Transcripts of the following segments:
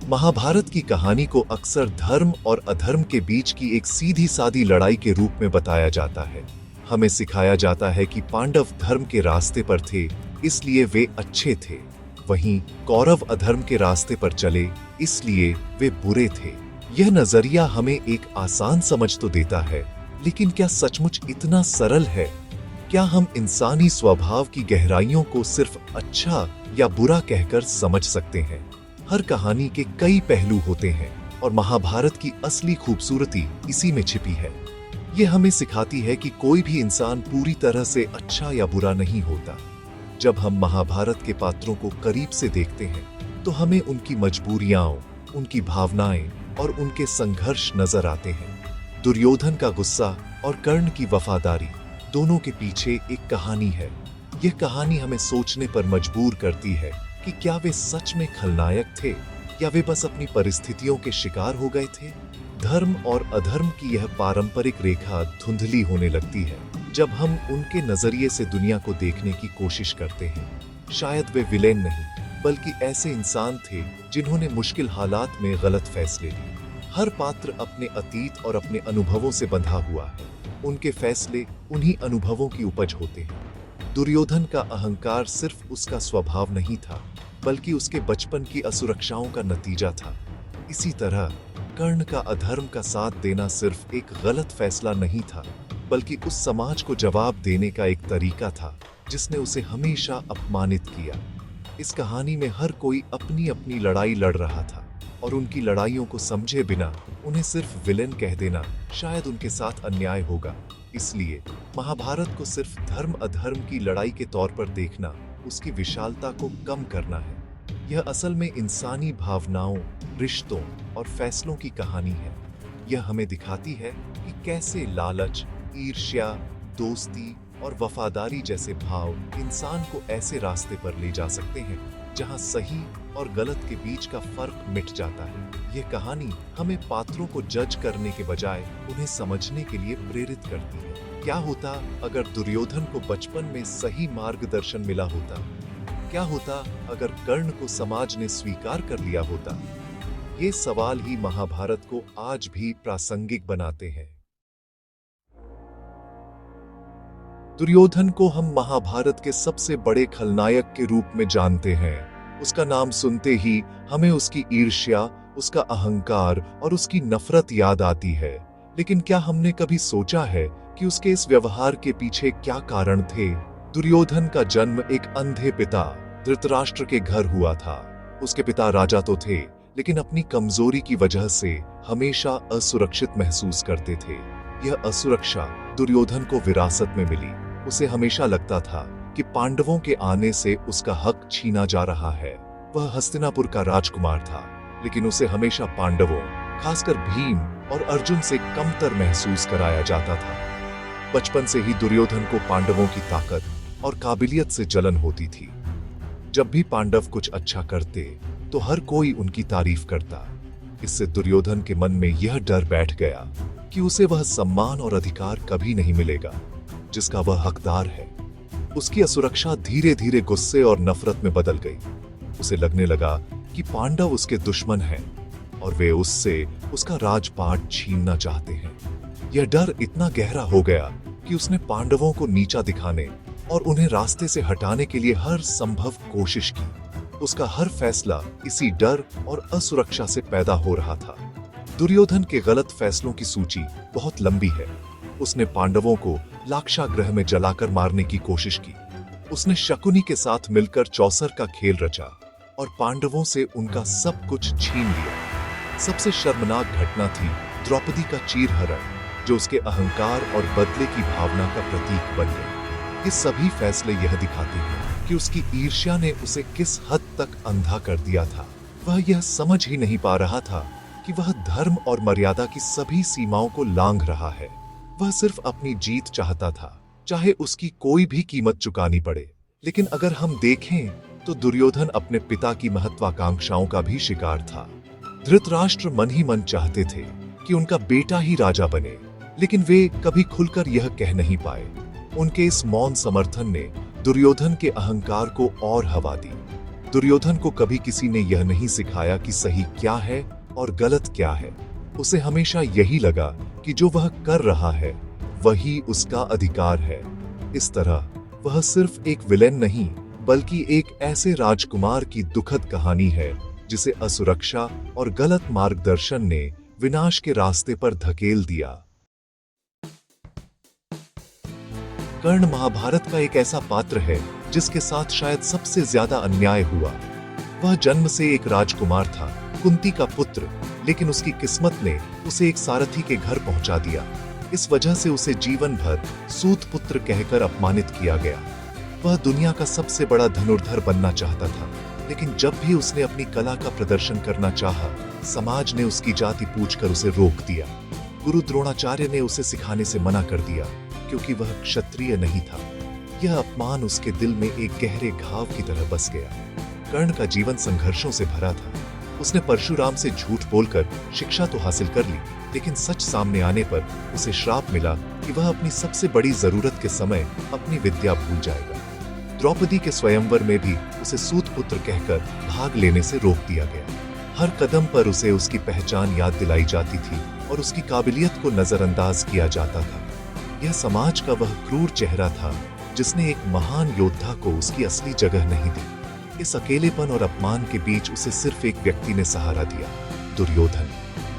महाभारत की कहानी को अक्सर धर्म और अधर्म के बीच की एक सीधी सादी लड़ाई के रूप में बताया जाता है। हमें सिखाया जाता है कि पांडव धर्म के रास्ते पर थे, इसलिए वे अच्छे थे। वहीं कौरव अधर्म के रास्ते पर चले, इसलिए वे बुरे थे। यह नजरिया हमें एक आसान समझ तो देता है, लेकिन क्या सचमुच इतना सरल है? क्या हम इंसानी स्वभाव की गहराइयों को सिर्फ अच्छा या बुरा कहकर समझ सकते हैं? हर कहानी के कई पहलू होते हैं और महाभारत की असली खूबसूरती इसी में छिपी है। यह हमें सिखाती है कि कोई भी इंसान पूरी तरह से अच्छा या बुरा नहीं होता। जब हम महाभारत के पात्रों को करीब से देखते हैं तो हमें उनकी मजबूरियां, उनकी भावनाएं और उनके संघर्ष नजर आते हैं। दुर्योधन का गुस्सा और कर्ण की वफादारी, दोनों के पीछे एक कहानी है। यह कहानी हमें सोचने पर मजबूर करती है कि क्या वे सच में खलनायक थे या वे बस अपनी परिस्थितियों के शिकार हो गए थे। धर्म और अधर्म की यह पारंपरिक रेखा धुंधली होने लगती है जब हम उनके नजरिए से दुनिया को देखने की कोशिश करते हैं। शायद वे विलेन नहीं, बल्कि ऐसे इंसान थे जिन्होंने मुश्किल हालात में गलत फैसले लिए। हर पात्र अपने अतीत और अपने अनुभवों से बंधा हुआ है। उनके फैसले उन्हीं अनुभवों की उपज होते हैं। दुर्योधन का अहंकार सिर्फ उसका स्वभाव नहीं था, बल्कि उसके बचपन की असुरक्षाओं का नतीजा था। इसी तरह कर्ण का अधर्म का साथ देना सिर्फ एक गलत फैसला नहीं था, बल्कि उस समाज को जवाब देने का एक तरीका था जिसने उसे हमेशा अपमानित किया। इस कहानी में हर कोई अपनी अपनी लड़ाई लड़ रहा था और उनकी लड़ाइयों को समझे बिना उन्हें सिर्फ विलेन कह देना शायद उनके साथ अन्याय होगा। इसलिए महाभारत को सिर्फ धर्म अधर्म की लड़ाई के तौर पर देखना उसकी विशालता को कम करना है। यह असल में इंसानी भावनाओं, रिश्तों और फैसलों की कहानी है। यह हमें दिखाती है कि कैसे लालच, ईर्ष्या, दोस्ती और वफादारी जैसे भाव इंसान को ऐसे रास्ते पर ले जा सकते हैं जहां सही और गलत के बीच का फर्क मिट जाता है। यह कहानी हमें पात्रों को जज करने के बजाय उन्हें समझने के लिए प्रेरित करती है। क्या होता अगर दुर्योधन को बचपन में सही मार्गदर्शन मिला होता? क्या होता अगर कर्ण को समाज ने स्वीकार कर लिया होता? ये सवाल ही महाभारत को आज भी प्रासंगिक बनाते हैं। दुर्योधन को हम महाभारत के सबसे बड़े खलनायक के रूप में जानते हैं। उसका नाम सुनते ही हमें उसकी ईर्ष्या, उसका अहंकार और उसकी नफरत याद आती है। लेकिन क्या हमने कभी सोचा है कि उसके इस व्यवहार के पीछे क्या कारण थे? दुर्योधन का जन्म एक अंधे पिता धृतराष्ट्र के घर हुआ था। उसके पिता राजा तो थे, लेकिन अपनी कमजोरी की वजह से हमेशा असुरक्षित महसूस करते थे। यह असुरक्षा दुर्योधन को विरासत में मिली। उसे हमेशा लगता था कि पांडवों के आने से उसका हक छीना जा रहा है। वह हस्तिनापुर का राजकुमार था, लेकिन उसे हमेशा पांडवों, खासकर भीम और अर्जुन से कमतर महसूस कराया जाता था। बचपन से ही दुर्योधन को पांडवों की ताकत और काबिलियत से जलन होती थी। जब भी पांडव कुछ अच्छा करते तो हर कोई उनकी तारीफ करता। इससे दुर्योधन के मन में यह डर बैठ गया कि उसे वह सम्मान और अधिकार कभी नहीं मिलेगा जिसका वह हकदार है। उसकी असुरक्षा धीरे धीरे गुस्से और नफरत में बदल गई। उसे लगने लगा कि पांडव उसके दुश्मन हैं और वे उससे उसका राजपाट छीनना चाहते हैं। यह डर इतना गहरा हो गया कि उसने पांडवों को नीचा दिखाने और उन्हें रास्ते से हटाने के लिए हर संभव कोशिश की। उसका हर फैसला इसी डर और असुरक्षा से पैदा हो रहा था। दुर्योधन के गलत फैसलों की सूची बहुत लंबी है। उसने पांडवों को लाक्षागृह में जलाकर मारने की कोशिश की। उसने शकुनी के साथ मिलकर चौसर का खेल रचा और पांडवों से उनका सब कुछ छीन लिया। सबसे शर्मनाक घटना थी द्रौपदी का चीरहरण, जो उसके अहंकार और बदले की भावना का प्रतीक बन गई। ये सभी फैसले यह दिखाते हैं कि उसकी ईर्ष्या ने उसे किस हद तक अंधा कर दिया था। वह यह समझ ही नहीं पा रहा था कि वह धर्म और मर्यादा की सभी सीमाओं को लांघ रहा है। वह सिर्फ अपनी जीत चाहता था, चाहे उसकी कोई भी कीमत चुकानी पड़े। लेकिन अगर हम देखें तो दुर्योधन अपने पिता की महत्वाकांक्षाओं का भी शिकार था। धृतराष्ट्र मन ही मन चाहते थे कि उनका बेटा ही राजा बने, लेकिन वे कभी खुलकर यह कह नहीं पाए। उनके इस मौन समर्थन ने दुर्योधन के अहंकार को और हवा दी। दुर्योधन को कभी किसी ने यह नहीं सिखाया कि सही क्या है और गलत क्या है। उसे हमेशा यही लगा कि जो वह कर रहा है वही उसका अधिकार है। इस तरह वह सिर्फ एक विलेन नहीं बल्कि एक ऐसे राजकुमार की दुखद कहानी है जिसे असुरक्षा और गलत मार्गदर्शन ने विनाश के रास्ते पर धकेल दिया। कर्ण महाभारत का एक ऐसा पात्र है जिसके साथ शायद सबसे ज्यादा अन्याय हुआ। वह जन्म से एक राजकुमार था, कुंती का पुत्र, लेकिन उसकी किस्मत ने उसे एक सारथी के घर पहुंचा दिया। इस वजह से उसे जीवन भर सूत पुत्र कहकर अपमानित किया गया। वह दुनिया का सबसे बड़ा धनुर्धर बनना चाहता था, लेकिन जब भी उसने अपनी कला का प्रदर्शन करना चाहा, समाज ने उसकी जाति पूछकर उसे रोक दिया। गुरु द्रोणाचार्य ने उसे सिखाने से मना कर दिया क्योंकि वह क्षत्रिय नहीं था। यह अपमान उसके दिल में एक गहरे घाव की तरह बस गया। कर्ण का जीवन संघर्षों से भरा था। उसने परशुराम से झूठ बोलकर शिक्षा तो हासिल कर ली, लेकिन सच सामने आने पर उसे श्राप मिला कि वह अपनी सबसे बड़ी जरूरत के समय अपनी विद्या भूल जाएगा। द्रौपदी के स्वयंवर में भी उसे सूत पुत्र कहकर भाग लेने से रोक दिया गया। हर कदम पर उसे उसकी पहचान याद दिलाई जाती थी और उसकी काबिलियत को नजरअंदाज किया जाता था। यह समाज का वह क्रूर चेहरा था जिसने एक महान योद्धा को उसकी असली जगह नहीं दी। इस अकेलेपन और अपमान के बीच उसे सिर्फ एक व्यक्ति ने सहारा दिया, दुर्योधन।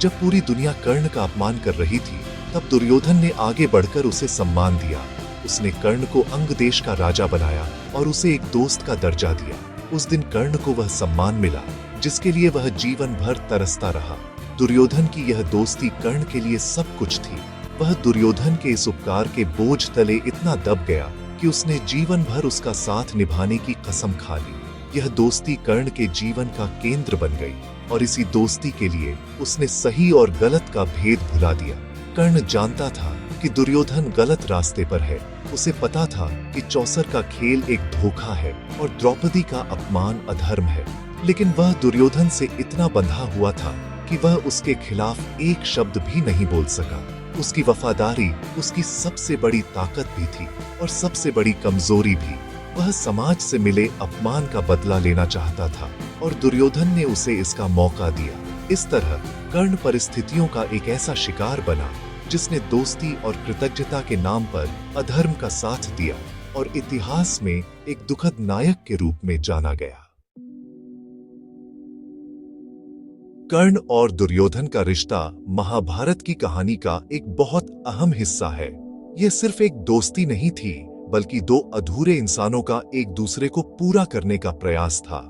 जब पूरी दुनिया कर्ण का अपमान कर रही थी, तब दुर्योधन ने आगे बढ़कर उसे सम्मान दिया। उसने कर्ण को अंग देश का राजा बनाया और उसे एक दोस्त का दर्जा दिया। उस दिन कर्ण को वह सम्मान मिला जिसके लिए वह जीवन भर तरसता रहा। दुर्योधन की यह दोस्ती कर्ण के लिए सब कुछ थी। वह दुर्योधन के इस उपकार के बोझ तले इतना दब गया कि उसने जीवन भर उसका साथ निभाने की कसम खा ली। यह दोस्ती कर्ण के जीवन का केंद्र बन गई और इसी दोस्ती के लिए उसने सही और गलत का भेद भुला दिया। कर्ण जानता था कि दुर्योधन गलत रास्ते पर है। उसे पता था कि चौसर का खेल एक धोखा है और द्रौपदी का अपमान अधर्म है, लेकिन वह दुर्योधन से इतना बंधा हुआ था कि वह उसके खिलाफ एक शब्द भी नहीं बोल सका। उसकी वफादारी उसकी सबसे बड़ी ताकत भी थी और सबसे बड़ी कमजोरी भी। वह समाज से मिले अपमान का बदला लेना चाहता था और दुर्योधन ने उसे इसका मौका दिया। इस तरह कर्ण परिस्थितियों का एक ऐसा शिकार बना जिसने दोस्ती और कृतज्ञता के नाम पर अधर्म का साथ दिया और इतिहास में एक दुखद नायक के रूप में जाना गया। कर्ण और दुर्योधन का रिश्ता महाभारत की कहानी का एक बहुत अहम हिस्सा है। यह सिर्फ एक दोस्ती नहीं थी, बल्कि दो अधूरे इंसानों का एक दूसरे को पूरा करने का प्रयास था।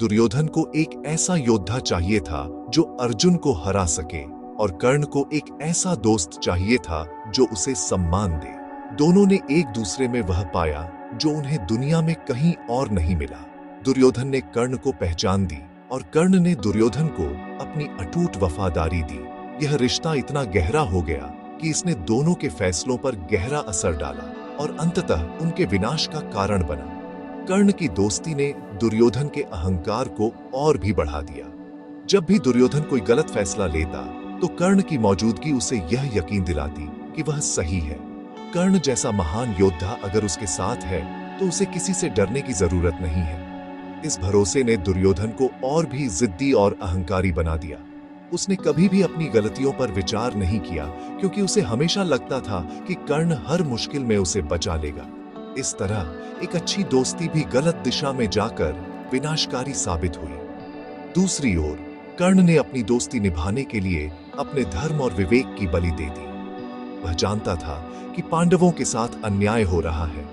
दुर्योधन को एक ऐसा योद्धा चाहिए था जो अर्जुन को हरा सके और कर्ण को एक ऐसा दोस्त चाहिए था जो उसे सम्मान दे। दोनों ने एक दूसरे में वह पाया जो उन्हें दुनिया में कहीं और नहीं मिला। दुर्योधन ने कर्ण को पहचान दी और कर्ण ने दुर्योधन को अपनी अटूट वफादारी दी। यह रिश्ता इतना गहरा हो गया कि इसने दोनों के फैसलों पर गहरा असर डाला और अंततः उनके विनाश का कारण बना। कर्ण की दोस्ती ने दुर्योधन के अहंकार को और भी बढ़ा दिया। जब भी दुर्योधन कोई गलत फैसला लेता तो कर्ण की मौजूदगी उसे यह यकीन दिलाती कि वह सही है। कर्ण जैसा महान योद्धा अगर उसके साथ है तो उसे किसी से डरने की जरूरत नहीं है। इस भरोसे ने दुर्योधन को और भी जिद्दी और अहंकारी बना दिया। उसने कभी भी अपनी गलतियों पर विचार नहीं किया क्योंकि उसे हमेशा लगता था कि कर्ण हर मुश्किल में उसे बचा लेगा। इस तरह एक अच्छी दोस्ती भी गलत दिशा में जाकर विनाशकारी साबित हुई। दूसरी ओर कर्ण ने अपनी दोस्ती निभाने के लिए अपने धर्म और विवेक की बलि दे दी। वह जानता था कि पांडवों के साथ अन्याय हो रहा है,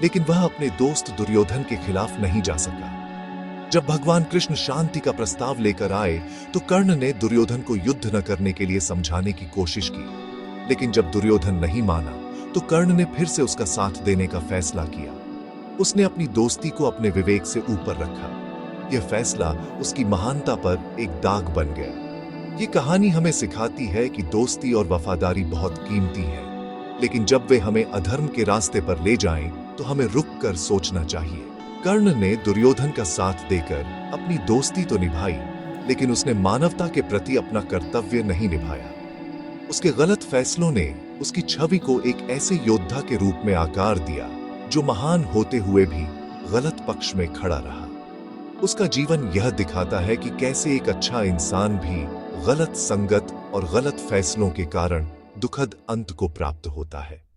लेकिन वह अपने दोस्त दुर्योधन के खिलाफ नहीं जा सका। जब भगवान कृष्ण शांति का प्रस्ताव लेकर आए तो कर्ण ने दुर्योधन को युद्ध न करने के लिए समझाने की कोशिश की, लेकिन जब दुर्योधन नहीं माना तो कर्ण ने फिर से उसका साथ देने का फैसला किया। उसने अपनी दोस्ती को अपने विवेक से ऊपर रखा। यह फैसला उसकी महानता पर एक दाग बन गया। ये कहानी हमें सिखाती है कि दोस्ती और वफादारी बहुत कीमती है, लेकिन जब वे हमें अधर्म के रास्ते पर ले जाएं तो हमें रुक कर सोचना चाहिए। कर्ण ने दुर्योधन का साथ देकर अपनी दोस्ती तो निभाई, लेकिन उसने मानवता के प्रति अपना कर्तव्य नहीं निभाया। उसके गलत फैसलों ने उसकी छवि को एक ऐसे योद्धा के रूप में आकार दिया जो महान होते हुए भी गलत पक्ष में खड़ा रहा। उसका जीवन यह दिखाता है कि कैसे एक अच्छा इंसान भी गलत संगत और गलत फैसलों के कारण दुखद अंत को प्राप्त होता है।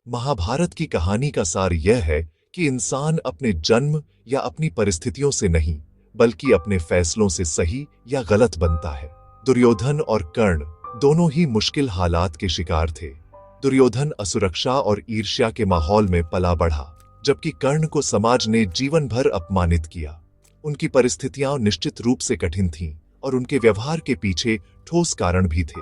महाभारत की कहानी का सार यह है कि इंसान अपने जन्म या अपनी परिस्थितियों से नहीं, बल्कि अपने फैसलों से सही या गलत बनता है। दुर्योधन और कर्ण दोनों ही मुश्किल हालात के शिकार थे। दुर्योधन असुरक्षा और ईर्ष्या के माहौल में पला बढ़ा, जबकि कर्ण को समाज ने जीवन भर अपमानित किया। उनकी परिस्थितियां निश्चित रूप से कठिन थीं और उनके व्यवहार के पीछे ठोस कारण भी थे।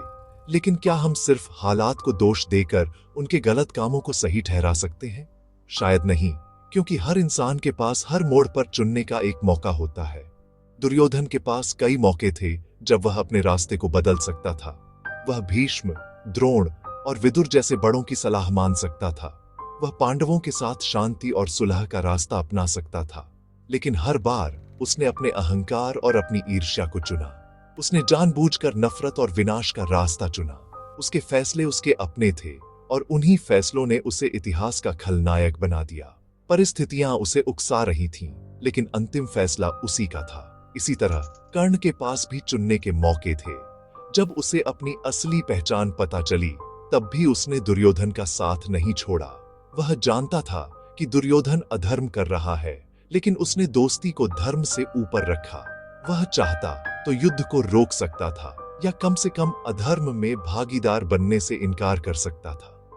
लेकिन क्या हम सिर्फ हालात को दोष देकर उनके गलत कामों को सही ठहरा सकते हैं? शायद नहीं, क्योंकि हर इंसान के पास हर मोड़ पर चुनने का एक मौका होता है। दुर्योधन के पास कई मौके थे जब वह अपने रास्ते को बदल सकता था। वह भीष्म, द्रोण और विदुर जैसे बड़ों की सलाह मान सकता था। वह पांडवों के साथ शांति और सुलह का रास्ता अपना सकता था। लेकिन हर बार उसने अपने अहंकार और अपनी ईर्ष्या को चुना। उसने जानबूझकर नफरत और विनाश का रास्ता चुना। उसके फैसले उसके अपने थे और उन्हीं फैसलों ने उसे इतिहास का खलनायक बना दिया। परिस्थितियां उसे उकसा रही थीं, लेकिन अंतिम फैसला उसी का था। इसी तरह कर्ण के पास भी चुनने के मौके थे। जब उसे अपनी असली पहचान पता चली, तब भी उसने दुर्योधन का साथ नहीं छोड़ा। वह जानता था कि दुर्योधन अधर्म कर रहा है, लेकिन उसने दोस्ती को धर्म से ऊपर रखा। वह चाहता तो युद्ध को रोक सकता था, या कम से कम अधर्म में भागीदार बनने से इनकार कर सकता था।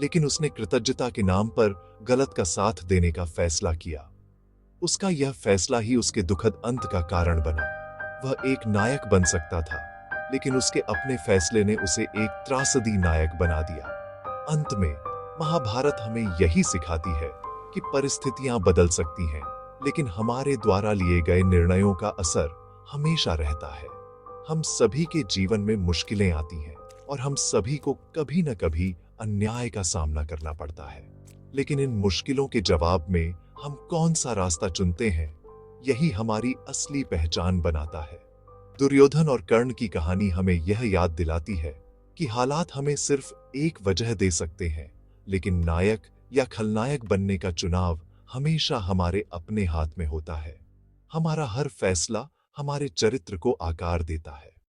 लेकिन उसने कृतज्ञता के नाम पर गलत का साथ देने का फैसला किया। उसका यह फैसला ही उसके दुखद अंत का कारण बना। वह एक नायक बन सकता था, लेकिन उसके अपने फैसले ने उसे एक त्रासदी नायक बना दिया। अंत में महाभारत हमें यही सिखाती है कि परिस्थितियां बदल सकती हैं, लेकिन हमारे द्वारा लिए गए निर्णयों का असर हमेशा रहता है। हम सभी के जीवन में मुश्किलें आती हैं और हम सभी को कभी न कभी अन्याय का सामना करना पड़ता है। लेकिन इन मुश्किलों के जवाब में हम कौन सा रास्ता चुनते हैं, यही हमारी असली पहचान बनाता है। दुर्योधन और कर्ण की कहानी हमें यह याद दिलाती है कि हालात हमें सिर्फ एक वजह दे सकते हैं, लेकिन नायक या खलनायक बनने का चुनाव हमेशा हमारे अपने हाथ में होता है। हमारा हर फैसला हमारे चरित्र को आकार देता है।